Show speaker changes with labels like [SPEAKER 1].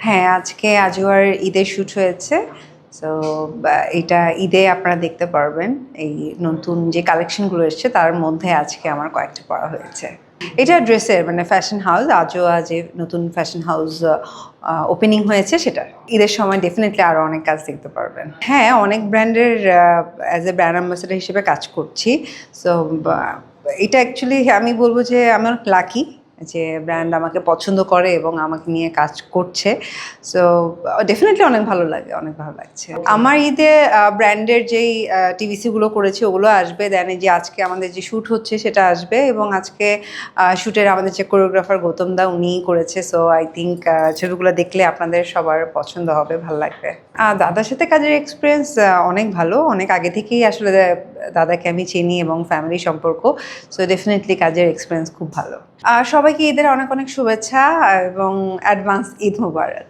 [SPEAKER 1] হ্যাঁ, আজকে আজওয়ার ঈদের শ্যুট হয়েছে। সো এটা ঈদে আপনারা দেখতে পারবেন। এই নতুন যে কালেকশনগুলো এসছে তার মধ্যে আজকে আমার কয়েকটা পরা হয়েছে। এটা ড্রেসের মানে ফ্যাশন হাউস, আজওয়া যে নতুন ফ্যাশন হাউস ওপেনিং হয়েছে সেটা। ঈদের সময় ডেফিনেটলি আরও অনেক কাজ দেখতে পারবেন। হ্যাঁ, অনেক ব্র্যান্ডের অ্যাজ এ ব্র্যান্ড অ্যাম্বাসেডর হিসেবে কাজ করছি। সো এটা অ্যাকচুয়ালি আমি বলবো যে আমি অনেক লাকি যে ব্র্যান্ড আমাকে পছন্দ করে এবং আমাকে নিয়ে কাজ করছে। সো ডেফিনেটলি অনেক ভালো লাগে, অনেক ভালো লাগছে। আমার ঈদে ব্র্যান্ডের যেই টিভিসিগুলো করেছি ওগুলো আসবে, দেন এই যে আজকে আমাদের যে শ্যুট হচ্ছে সেটা আসবে, এবং আজকে শ্যুটের আমাদের যে কোরিওগ্রাফার গৌতম দা উনিই করেছে। সো আই থিঙ্ক ছবিগুলো দেখলে আপনাদের সবার পছন্দ হবে, ভালো লাগবে। দাদার সাথে কাজের এক্সপিরিয়েন্স অনেক ভালো, অনেক আগে থেকেই আসলে দাদাকে আমি চিনি এবং ফ্যামিলি সম্পর্ক। সো ডেফিনেটলি কাজের এক্সপিরিয়েন্স খুব ভালো। সবাইকে ঈদের অনেক অনেক শুভেচ্ছা এবং অ্যাডভান্স ঈদ মোবারক।